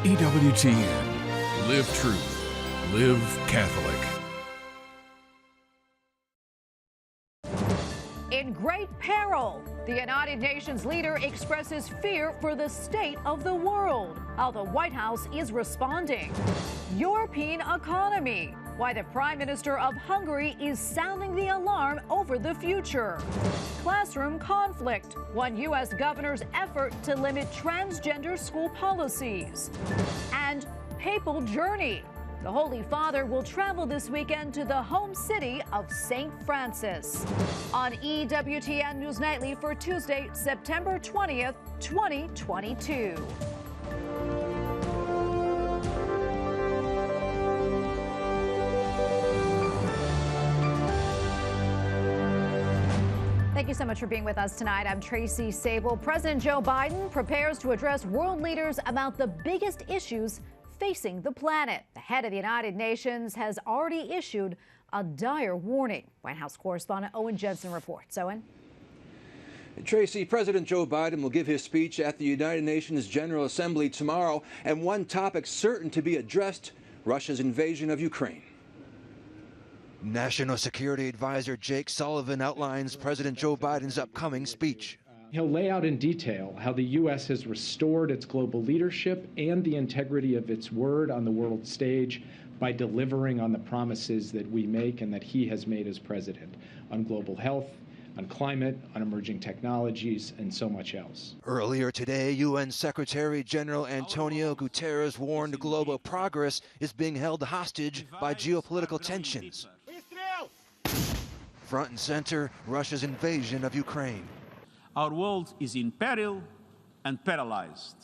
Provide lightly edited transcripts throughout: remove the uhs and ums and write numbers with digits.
EWTN. Live truth. Live Catholic. In great peril, the United Nations leader expresses fear for the state of the world. How the White House is responding. European economy. Why the Prime Minister of Hungary is sounding the alarm over the future. Classroom conflict. One U.S. governor's effort to limit transgender school policies. And papal journey. The Holy Father will travel this weekend to the home city of St. Francis. On EWTN News Nightly for Tuesday, September 20th, 2022. Thank you so much for being with us tonight. I'm Tracy Sable. President Joe Biden prepares to address world leaders about the biggest issues facing the planet. The head of the United Nations has already issued a dire warning. White House correspondent Owen Jensen reports. Owen? Tracy, President Joe Biden will give his speech at the United Nations General Assembly tomorrow, and one topic certain to be addressed, Russia's invasion of Ukraine. National Security Advisor Jake Sullivan outlines President Joe Biden's upcoming speech. He'll lay out in detail how the U.S. has restored its global leadership and the integrity of its word on the world stage by delivering on the promises that we make and that he has made as president on global health, on climate, on emerging technologies, and so much else. Earlier today, UN Secretary General Antonio Guterres warned global progress is being held hostage by geopolitical tensions. Front and center, Russia's invasion of Ukraine. Our world is in peril and paralyzed.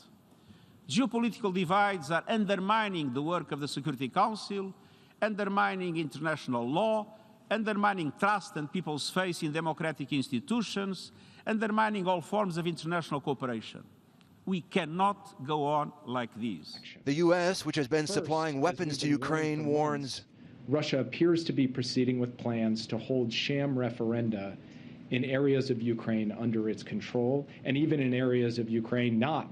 Geopolitical divides are undermining the work of the Security Council, undermining international law, undermining trust and people's faith in democratic institutions, undermining all forms of international cooperation. We cannot go on like this. The U.S., which has been supplying weapons to Ukraine, warns Russia appears to be proceeding with plans to hold sham referenda in areas of Ukraine under its control, and even in areas of Ukraine not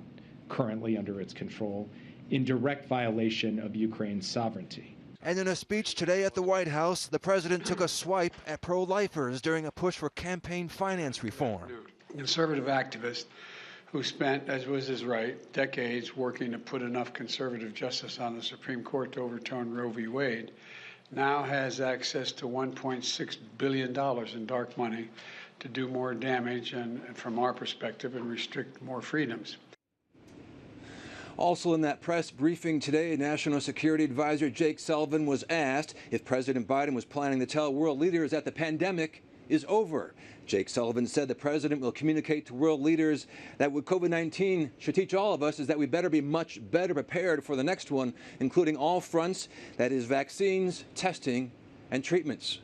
currently under its control, in direct violation of Ukraine's sovereignty. And in a speech today at the White House, the president took a swipe at pro-lifers during a push for campaign finance reform. Conservative activist who spent, as was his right, decades working to put enough conservative justice on the Supreme Court to overturn Roe v. Wade, now has access to $1.6 billion in dark money to do more damage and from our perspective, and restrict more freedoms. Also in that press briefing today, National Security Advisor Jake Sullivan was asked if President Biden was planning to tell world leaders that the pandemic is over. Jake Sullivan said the president will communicate to world leaders that what COVID-19 should teach all of us is that we better be much better prepared for the next one, including all fronts, that is vaccines, testing, and treatments.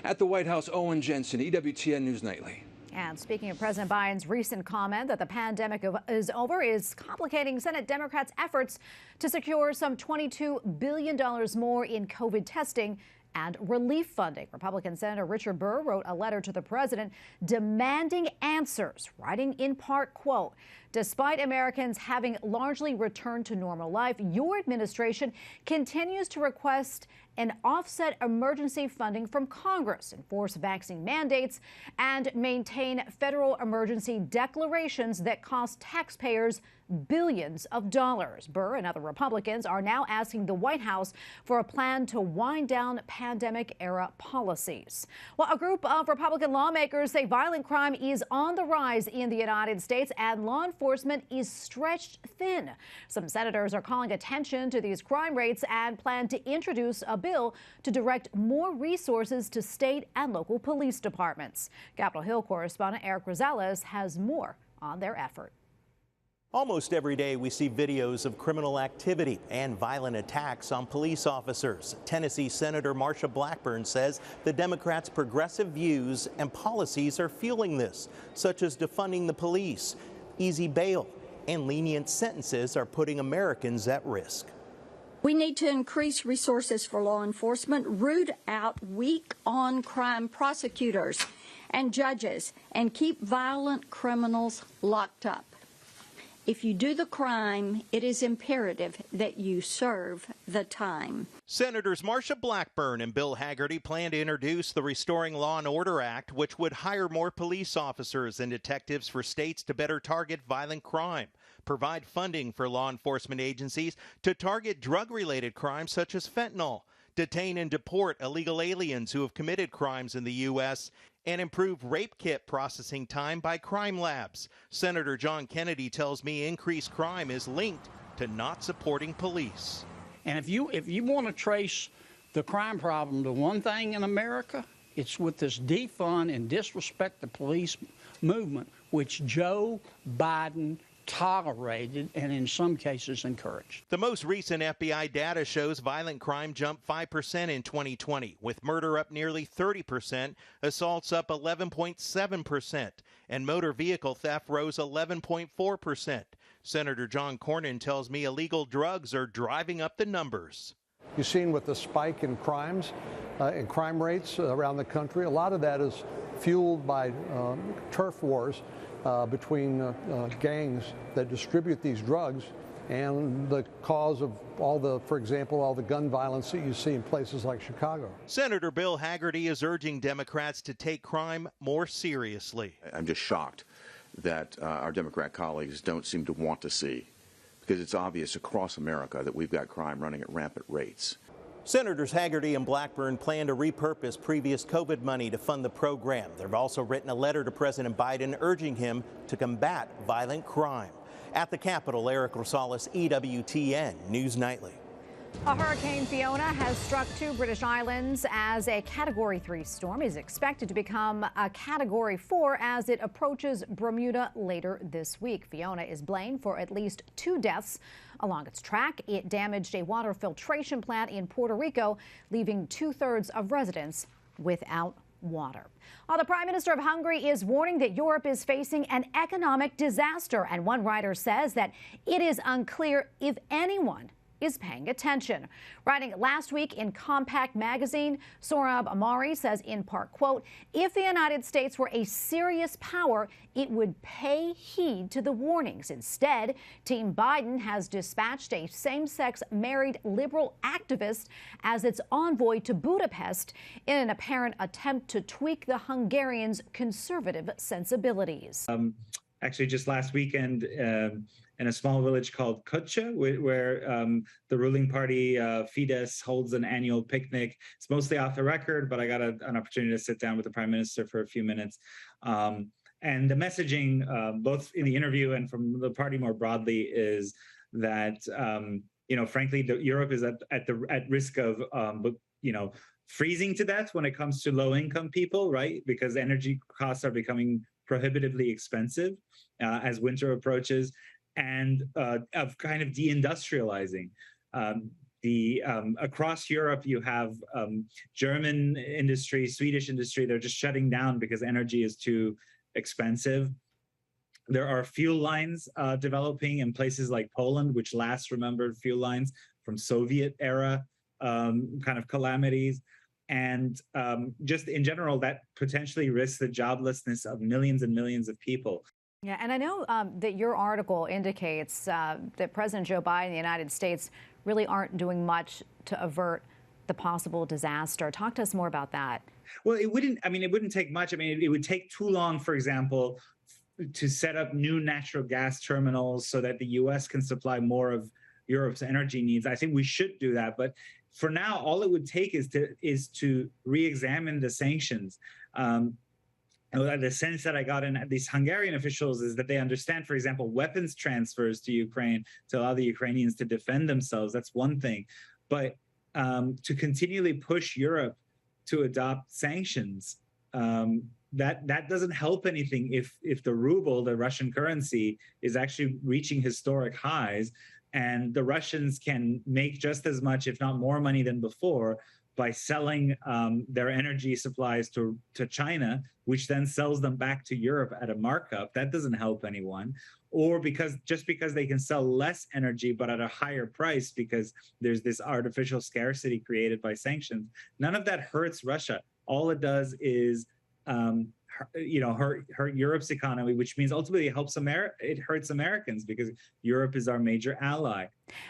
At the White House, Owen Jensen, EWTN News Nightly. And speaking of President Biden's recent comment that the pandemic is over is complicating Senate Democrats' efforts to secure some $22 billion more in COVID testing and relief funding. Republican Senator Richard Burr wrote a letter to the president demanding answers, writing in part, quote, "Despite Americans having largely returned to normal life, your administration continues to request and offset emergency funding from Congress, enforce vaccine mandates, and maintain federal emergency declarations that cost taxpayers billions of dollars." Burr and other Republicans are now asking the White House for a plan to wind down pandemic-era policies. Well, a group of Republican lawmakers say violent crime is on the rise in the United States and law enforcement is stretched thin. Some senators are calling attention to these crime rates and plan to introduce a bill to direct more resources to state and local police departments. Capitol Hill correspondent Eric Rosales has more on their effort. Almost every day we see videos of criminal activity and violent attacks on police officers. Tennessee Senator Marsha Blackburn says the Democrats' progressive views and policies are fueling this, such as defunding the police, easy bail, and lenient sentences are putting Americans at risk. We need to increase resources for law enforcement, root out weak on crime prosecutors and judges, and keep violent criminals locked up. If you do the crime, it is imperative that you serve the time. Senators Marsha Blackburn and Bill Hagerty plan to introduce the Restoring Law and Order Act, which would hire more police officers and detectives for states to better target violent crime, provide funding for law enforcement agencies to target drug-related crimes such as fentanyl, detain and deport illegal aliens who have committed crimes in the U.S., and improve rape kit processing time by crime labs. Senator John Kennedy tells me increased crime is linked to not supporting police. And if you want to trace the crime problem to one thing in America, it's with this defund and disrespect the police movement, which Joe Biden tolerated and in some cases encouraged. The most recent FBI data shows violent crime jumped 5% in 2020, with murder up nearly 30%, assaults up 11.7%, and motor vehicle theft rose 11.4%. Senator John Cornyn tells me illegal drugs are driving up the numbers. You've seen with the spike in crimes, in crime rates around the country, a lot of that is fueled by turf wars between gangs that distribute these drugs, and the cause of for example, all the gun violence that you see in places like Chicago. Senator Bill Hagerty is urging Democrats to take crime more seriously. I'm just shocked that our Democrat colleagues don't seem to want to see, because it's obvious across America that we've got crime running at rampant rates. Senators Hagerty and Blackburn plan to repurpose previous COVID money to fund the program. They've also written a letter to President Biden urging him to combat violent crime. At the Capitol, Eric Rosales, EWTN News Nightly. A Hurricane Fiona has struck two British islands as a Category 3 storm. Is expected to become a Category 4 as it approaches Bermuda later this week. Fiona is blamed for at least 2 deaths along its track. It damaged a water filtration plant in Puerto Rico, leaving 2/3 of residents without water. The Prime Minister of Hungary is warning that Europe is facing an economic disaster, and one writer says that it is unclear if anyone is paying attention. Writing last week in Compact magazine, Sohrab Ahmari says in part, quote, if the United States were a serious power, it would pay heed to the warnings. Instead, Team Biden has dispatched a same-sex married liberal activist as its envoy to Budapest in an apparent attempt to tweak the Hungarians' conservative sensibilities. Actually, just last weekend, in a small village called Kocsa, where the ruling party, Fidesz, holds an annual picnic. It's mostly off the record, but I got an opportunity to sit down with the Prime Minister for a few minutes. And the messaging, both in the interview and from the party more broadly, is that, frankly, Europe is at risk of, freezing to death when it comes to low-income people, right? Because energy costs are becoming prohibitively expensive as winter approaches, and of kind of deindustrializing. Across Europe, you have German industry, Swedish industry, they're just shutting down because energy is too expensive. There are fuel lines developing in places like Poland, which last remembered fuel lines from Soviet era kind of calamities. And just in general, that potentially risks the joblessness of millions and millions of people. Yeah, and I know that your article indicates that President Joe Biden and the United States really aren't doing much to avert the possible disaster. Talk to us more about that. Well, it wouldn't take much. It would take too long, for example, to set up new natural gas terminals so that the U.S. can supply more of Europe's energy needs. I think we should do that. But for now, all it would take is to re-examine the sanctions. The sense that I got in these Hungarian officials is that they understand, for example, weapons transfers to Ukraine to allow the Ukrainians to defend themselves. That's one thing. But to continually push Europe to adopt sanctions, that doesn't help anything if the ruble, the Russian currency, is actually reaching historic highs, and the Russians can make just as much, if not more money than before, by selling their energy supplies to China, which then sells them back to Europe at a markup. That doesn't help anyone. Or just because they can sell less energy but at a higher price because there's this artificial scarcity created by sanctions, none of that hurts Russia. All it does is hurt Europe's economy, which means ultimately it hurts Americans because Europe is our major ally.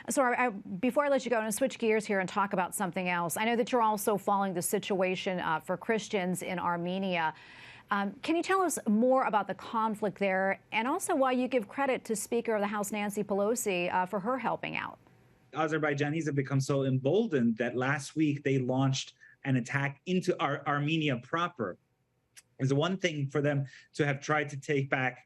So before I let you go, I'm going to switch gears here and talk about something else. I know that you're also following the situation for Christians in Armenia. Can you tell us more about the conflict there, and also why you give credit to Speaker of the House Nancy Pelosi for her helping out? Azerbaijanis have become so emboldened that last week they launched an attack into Armenia proper. It's one thing for them to have tried to take back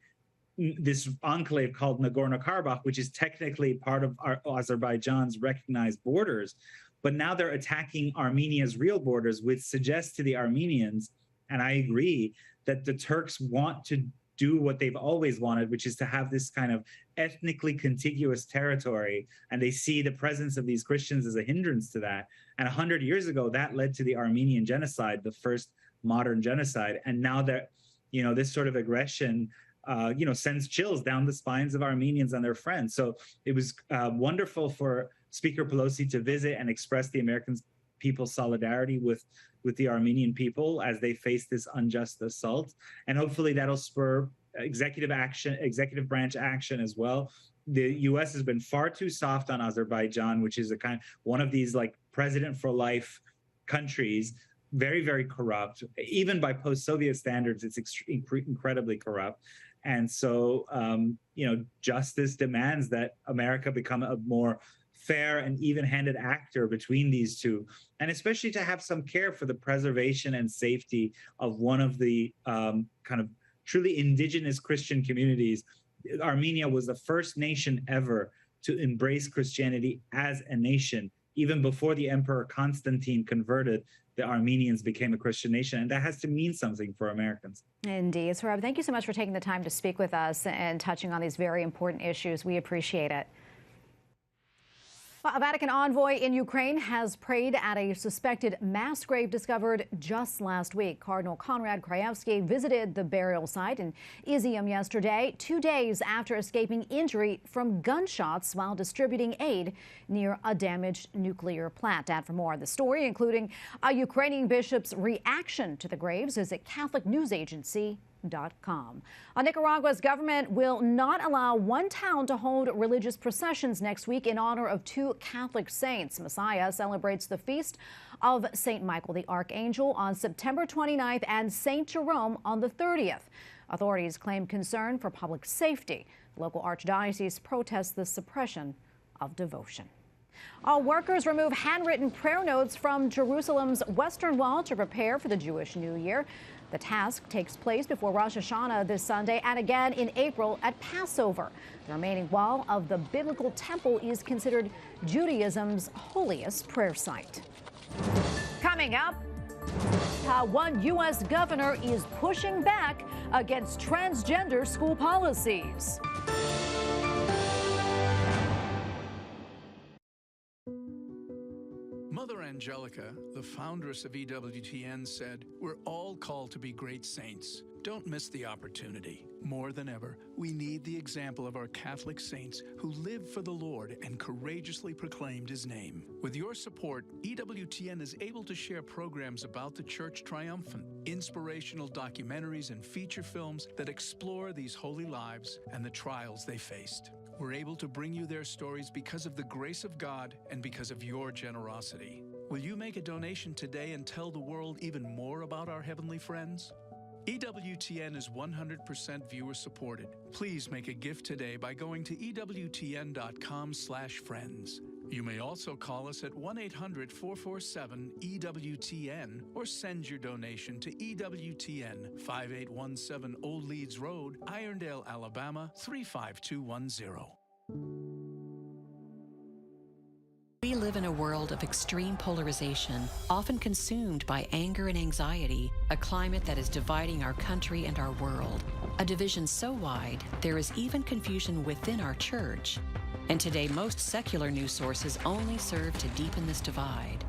this enclave called Nagorno-Karabakh, which is technically part of Azerbaijan's recognized borders. But now they're attacking Armenia's real borders, which suggests to the Armenians, and I agree, that the Turks want to do what they've always wanted, which is to have this kind of ethnically contiguous territory. And they see the presence of these Christians as a hindrance to that. And 100 years ago, that led to the Armenian genocide, the first modern genocide. And now that, this sort of aggression, sends chills down the spines of Armenians and their friends. So it was wonderful for Speaker Pelosi to visit and express the American people's solidarity with the Armenian people as they face this unjust assault. And hopefully that'll spur executive branch action as well. The U.S. has been far too soft on Azerbaijan, which is one of these like president for life countries, very, very corrupt. Even by post-Soviet standards, it's incredibly corrupt. And so, justice demands that America become a more fair and even-handed actor between these two, and especially to have some care for the preservation and safety of one of the kind of truly indigenous Christian communities. Armenia was the first nation ever to embrace Christianity as a nation. Even before the Emperor Constantine converted, the Armenians became a Christian nation, and that has to mean something for Americans. Indeed. Sohrab, thank you so much for taking the time to speak with us and touching on these very important issues. We appreciate it. Well, a Vatican envoy in Ukraine has prayed at a suspected mass grave discovered just last week. Cardinal Konrad Krajewski visited the burial site in Izium yesterday, 2 days after escaping injury from gunshots while distributing aid near a damaged nuclear plant. And for more on the story, including a Ukrainian bishop's reaction to the graves, visit CatholicNewsAgency.com. Nicaragua's government will not allow one town to hold religious processions next week in honor of two Catholic saints. Messiah celebrates the feast of St. Michael the Archangel on September 29th and St. Jerome on the 30th. Authorities claim concern for public safety. The local archdiocese protests the suppression of devotion. All workers remove handwritten prayer notes from Jerusalem's Western Wall to prepare for the Jewish New Year. The task takes place before Rosh Hashanah this Sunday and again in April at Passover. The remaining wall of the biblical temple is considered Judaism's holiest prayer site. Coming up, how one U.S. governor is pushing back against transgender school policies. Mother Angelica, the foundress of EWTN, said, "We're all called to be great saints. Don't miss the opportunity. More than ever, we need the example of our Catholic saints who lived for the Lord and courageously proclaimed His name. With your support, EWTN is able to share programs about the Church Triumphant, inspirational documentaries and feature films that explore these holy lives and the trials they faced. We're able to bring you their stories because of the grace of God and because of your generosity. Will you make a donation today and tell the world even more about our heavenly friends? EWTN is 100% viewer supported. Please make a gift today by going to EWTN.com/friends. You may also call us at 1-800-447-EWTN or send your donation to EWTN, 5817 Old Leeds Road, Irondale, Alabama, 35210. We live in a world of extreme polarization, often consumed by anger and anxiety, a climate that is dividing our country and our world. A division so wide, there is even confusion within our church. And today, most secular news sources only serve to deepen this divide.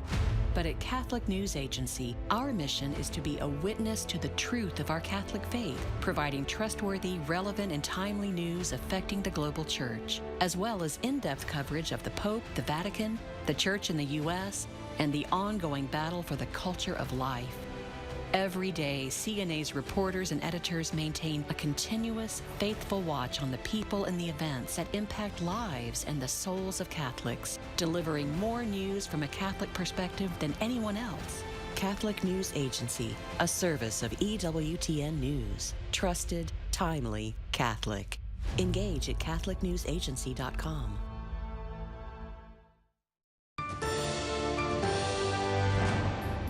But at Catholic News Agency, our mission is to be a witness to the truth of our Catholic faith, providing trustworthy, relevant, and timely news affecting the global church, as well as in-depth coverage of the Pope, the Vatican, the Church in the U.S., and the ongoing battle for the culture of life. Every day, CNA's reporters and editors maintain a continuous, faithful watch on the people and the events that impact lives and the souls of Catholics, delivering more news from a Catholic perspective than anyone else. Catholic News Agency, a service of EWTN News. Trusted, timely, Catholic. Engage at CatholicNewsAgency.com.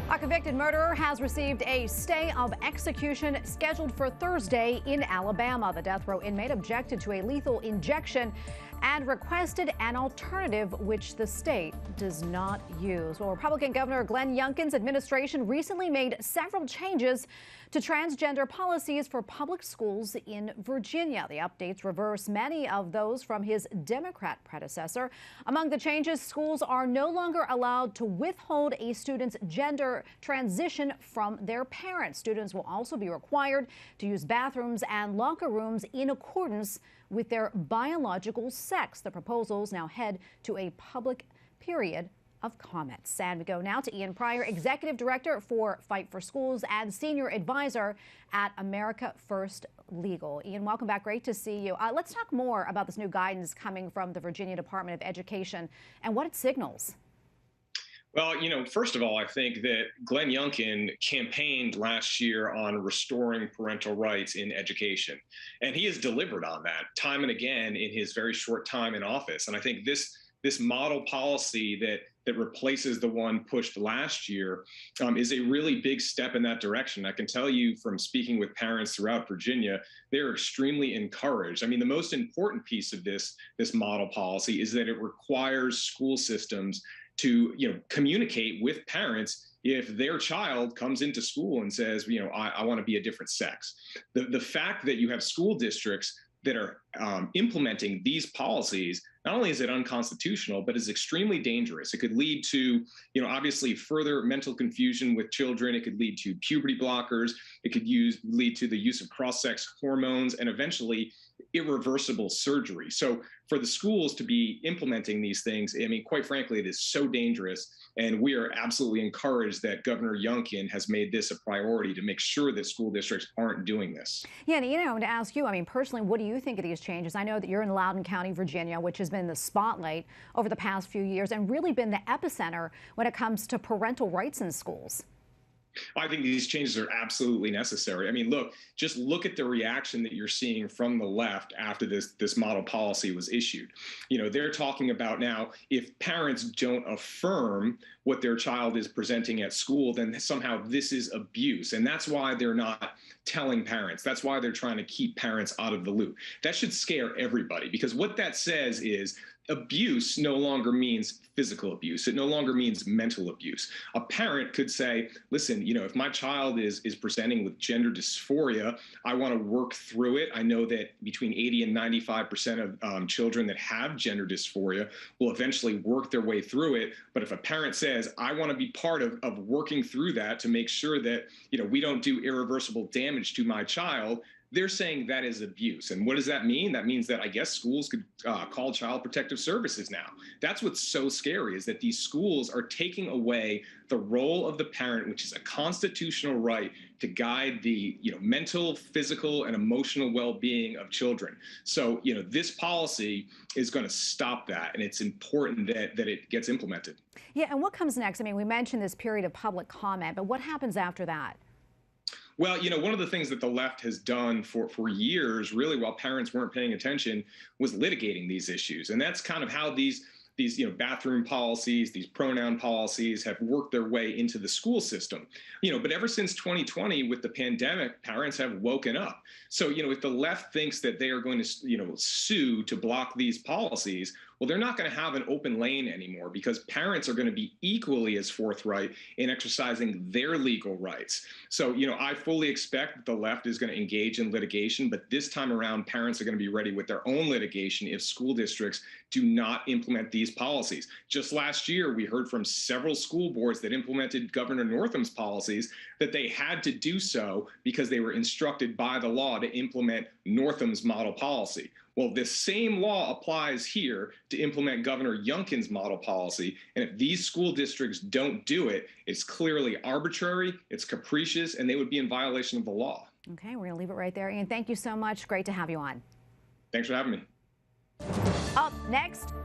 A convicted murderer has received a stay of execution scheduled for Thursday in Alabama. The death row inmate objected to a lethal injection and requested an alternative which the state does not use. Well, Republican Governor Glenn Youngkin's administration recently made several changes to transgender policies for public schools in Virginia. The updates reverse many of those from his Democrat predecessor. Among the changes, schools are no longer allowed to withhold a student's gender transition from their parents. Students will also be required to use bathrooms and locker rooms in accordance with their biological sex. The proposals now head to a public period of comments. And we go now to Ian Pryor, Executive Director for Fight for Schools and Senior Advisor at America First Legal. Ian, welcome back. Great to see you. Let's talk more about this new guidance coming from the Virginia Department of Education and what it signals. Well, first of all, I think that Glenn Youngkin campaigned last year on restoring parental rights in education, and he has delivered on that time and again in his very short time in office. And I think this model policy that replaces the one pushed last year is a really big step in that direction. I can tell you from speaking with parents throughout Virginia, they're extremely encouraged. I mean, the most important piece of this model policy is that it requires school systems to communicate with parents if their child comes into school and says, I want to be a different sex. The fact that you have school districts that are implementing these policies, not only is it unconstitutional, but is extremely dangerous. It could lead to, obviously further mental confusion with children. It could lead to puberty blockers. It could lead to the use of cross-sex hormones and eventually irreversible surgery. So for the schools to be implementing these things, I mean, quite frankly, it is so dangerous. And we are absolutely encouraged that Governor Youngkin has made this a priority to make sure that school districts aren't doing this. Yeah, and to ask you, I mean, personally, what do you think of these changes? I know that you're in Loudoun County, Virginia, which has been in the spotlight over the past few years and really been the epicenter when it comes to parental rights in schools. I think these changes are absolutely necessary. I mean, just look at the reaction that you're seeing from the left after this model policy was issued. They're talking about now, if parents don't affirm what their child is presenting at school, then somehow this is abuse. And that's why they're not telling parents. That's why they're trying to keep parents out of the loop. That should scare everybody, because what that says is abuse no longer means physical abuse. It no longer means mental abuse. A parent could say, listen, if my child is presenting with gender dysphoria, I want to work through it. I know that between 80 and 95% of children that have gender dysphoria will eventually work their way through it. But if a parent says, I want to be part of working through that to make sure that, we don't do irreversible damage to my child, they're saying that is abuse. And what does that mean? That means that I guess schools could call Child Protective Services now. That's what's so scary, is that these schools are taking away the role of the parent, which is a constitutional right to guide the mental, physical, and emotional well-being of children. So, this policy is going to stop that, and it's important that it gets implemented. Yeah, and what comes next? I mean, we mentioned this period of public comment, but what happens after that? Well, one of the things that the left has done for years, really, while parents weren't paying attention, was litigating these issues. And that's kind of how these bathroom policies, these pronoun policies have worked their way into the school system. But ever since 2020, with the pandemic, parents have woken up. So, if the left thinks that they are going to, sue to block these policies, well, they're not going to have an open lane anymore, because parents are going to be equally as forthright in exercising their legal rights. So, I fully expect that the left is going to engage in litigation, but this time around, parents are going to be ready with their own litigation if school districts do not implement these policies. Just last year, we heard from several school boards that implemented Governor Northam's policies that they had to do so because they were instructed by the law to implement Northam's model policy. Well, this same law applies here to implement Governor Youngkin's model policy. And if these school districts don't do it, it's clearly arbitrary, it's capricious, and they would be in violation of the law. Okay, we're going to leave it right there. Ian, thank you so much. Great to have you on. Thanks for having me. Up next,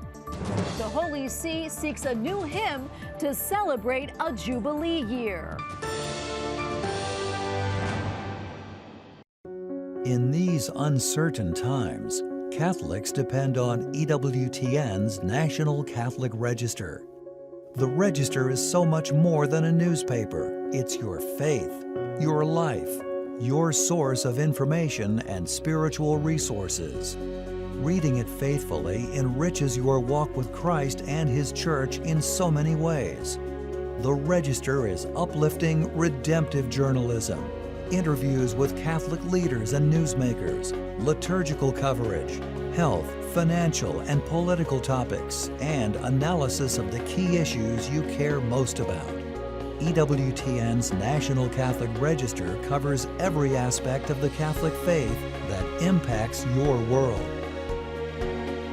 the Holy See seeks a new hymn to celebrate a Jubilee year. In these uncertain times, Catholics depend on EWTN's National Catholic Register. The Register is so much more than a newspaper. It's your faith, your life, your source of information and spiritual resources. Reading it faithfully enriches your walk with Christ and His Church in so many ways. The Register is uplifting, redemptive journalism, interviews with Catholic leaders and newsmakers, liturgical coverage, health, financial, and political topics, and analysis of the key issues you care most about. EWTN's National Catholic Register covers every aspect of the Catholic faith that impacts your world.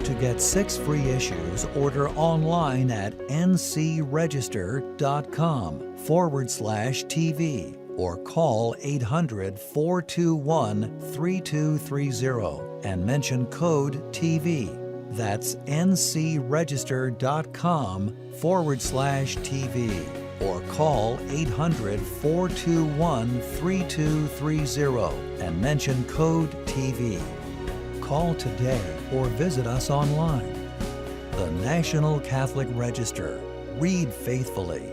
To get 6 free issues, order online at ncregister.com/TV or call 800-421-3230 and mention code TV. That's ncregister.com/TV or call 800-421-3230 and mention code TV. Call today or visit us online. The National Catholic Register. Read faithfully.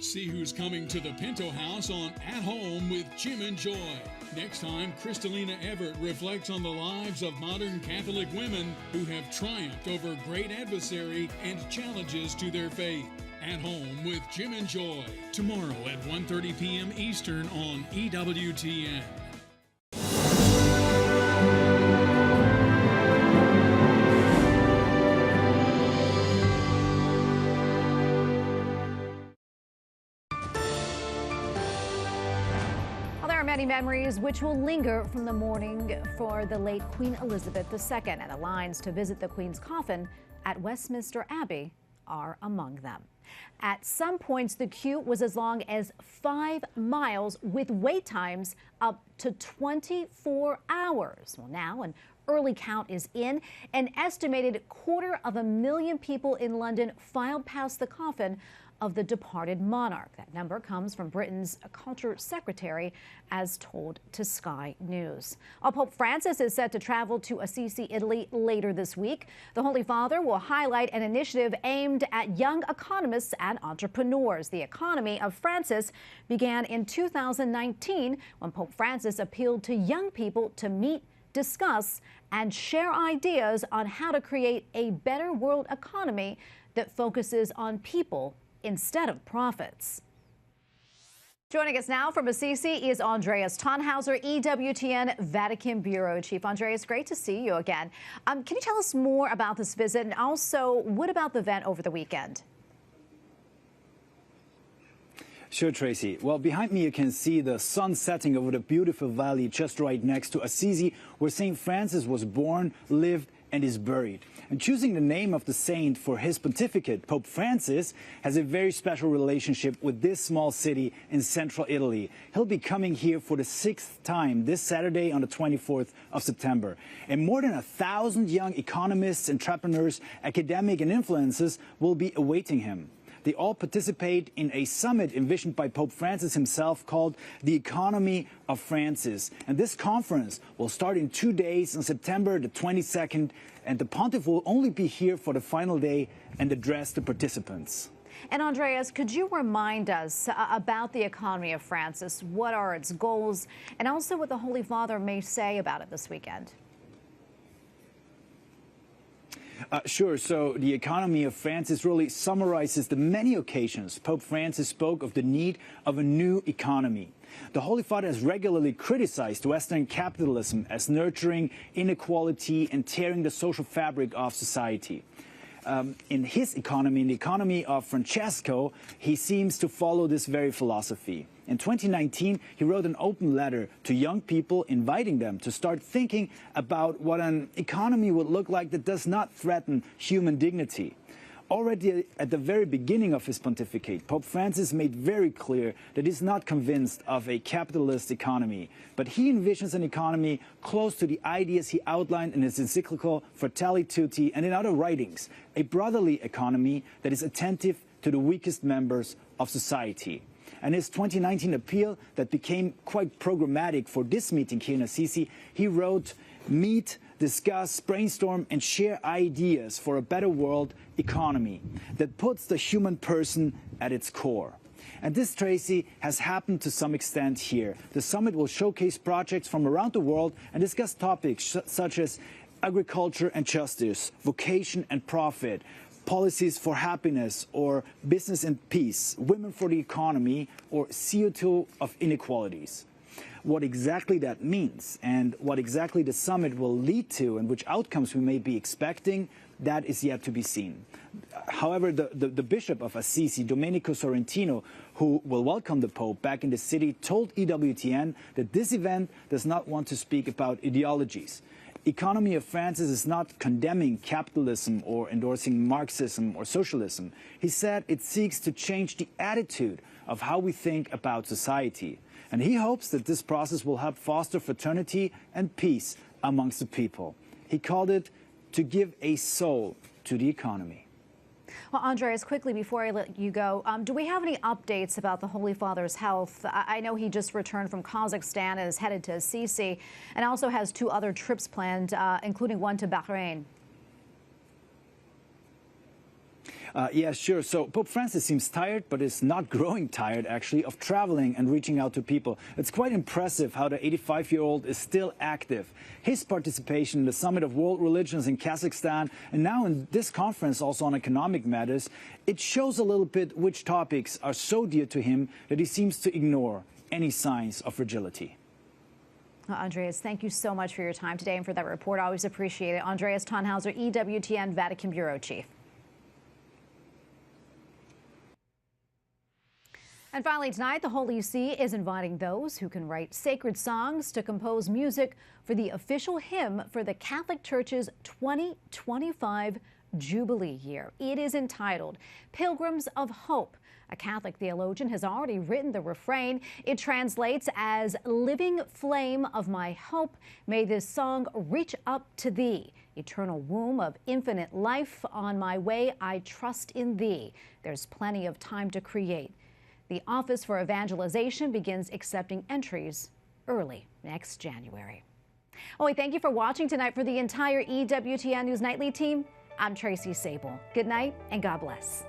See who's coming to the Pinto House on At Home with Jim and Joy. Next time, Kristalina Everett reflects on the lives of modern Catholic women who have triumphed over great adversary and challenges to their faith. At Home with Jim and Joy. Tomorrow at 1:30 p.m. Eastern on EWTN. Many memories which will linger from the mourning for the late Queen Elizabeth II, and the lines to visit the Queen's coffin at Westminster Abbey are among them. At some points, the queue was as long as 5 miles, with wait times up to 24 hours. Well, now an early count is in. An estimated 250,000 people in London filed past the coffin of the departed monarch. That number comes from Britain's Culture Secretary, as told to Sky News. Pope Francis is set to travel to Assisi, Italy later this week. The Holy Father will highlight an initiative aimed at young economists and entrepreneurs. The economy of Francis began in 2019 when Pope Francis appealed to young people to meet, discuss, and share ideas on how to create a better world economy that focuses on people instead of profits. Joining us now from Assisi is Andreas Thonhauser, EWTN Vatican Bureau Chief. Andreas, great to see you again. Can you tell us more about this visit, and also what about the event over the weekend? Sure, Tracy. Well, behind me you can see the sun setting over the beautiful valley just right next to Assisi, where St. Francis was born, lived, and is buried. And choosing the name of the saint for his pontificate, Pope Francis has a very special relationship with this small city in central Italy. He'll be coming here for the 6th time this Saturday on the 24th of September. And more than 1,000 young economists, entrepreneurs, academics, and influencers will be awaiting him. They all participate in a summit envisioned by Pope Francis himself called the Economy of Francis. And this conference will start in 2 days on September the 22nd, and the Pontiff will only be here for the final day and address the participants. And Andreas, could you remind us about the Economy of Francis? What are its goals, and also what the Holy Father may say about it this weekend? Sure. So the Economy of Francis really summarizes the many occasions Pope Francis spoke of the need of a new economy. The Holy Father has regularly criticized Western capitalism as nurturing inequality and tearing the social fabric of society. in his economy, in the economy of Francesco, he seems to follow this very philosophy. In 2019, he wrote an open letter to young people inviting them to start thinking about what an economy would look like that does not threaten human dignity. Already at the very beginning of his pontificate, Pope Francis made very clear that he's not convinced of a capitalist economy, but he envisions an economy close to the ideas he outlined in his encyclical Fratelli Tutti and in other writings, a brotherly economy that is attentive to the weakest members of society. And his 2019 appeal that became quite programmatic for this meeting here in Assisi, he wrote, "Meet, discuss, brainstorm and share ideas for a better world economy that puts the human person at its core." And this, Tracy, has happened to some extent here. The summit will showcase projects from around the world and discuss topics such as agriculture and justice, vocation and profit, policies for happiness or business and peace, women for the economy, or CO2 of inequalities. What exactly that means and what exactly the summit will lead to and which outcomes we may be expecting, that is yet to be seen. However, the Bishop of Assisi, Domenico Sorrentino, who will welcome the Pope back in the city, told EWTN that this event does not want to speak about ideologies. Economy of Francis is not condemning capitalism or endorsing Marxism or socialism. He said it seeks to change the attitude of how we think about society. And he hopes that this process will help foster fraternity and peace amongst the people. He called it to give a soul to the economy. Well, Andreas, quickly before I let you go, do we have any updates about the Holy Father's health? I know he just returned from Kazakhstan and is headed to Assisi and also has 2 other trips planned, including one to Bahrain. Yeah, sure. So Pope Francis seems tired, but is not growing tired, actually, of traveling and reaching out to people. It's quite impressive how the 85-year-old is still active. His participation in the Summit of World Religions in Kazakhstan, and now in this conference also on economic matters, it shows a little bit which topics are so dear to him that he seems to ignore any signs of fragility. Well, Andreas, thank you so much for your time today and for that report. I always appreciate it. Andreas Thonhauser, EWTN Vatican Bureau Chief. And finally tonight, the Holy See is inviting those who can write sacred songs to compose music for the official hymn for the Catholic Church's 2025 Jubilee year. It is entitled Pilgrims of Hope. A Catholic theologian has already written the refrain. It translates as "Living flame of my hope, may this song reach up to thee. Eternal womb of infinite life, on my way I trust in thee." There's plenty of time to create. The Office for Evangelization begins accepting entries early next January. Well, we thank you for watching tonight. For the entire EWTN News Nightly team, I'm Tracy Sable. Good night and God bless.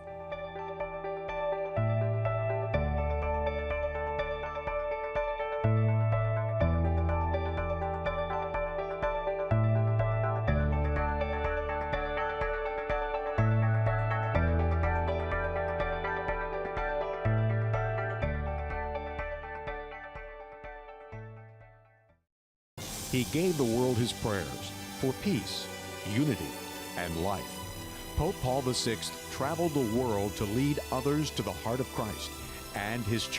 He gave the world his prayers for peace, unity, and life. Pope Paul VI traveled the world to lead others to the heart of Christ and his church.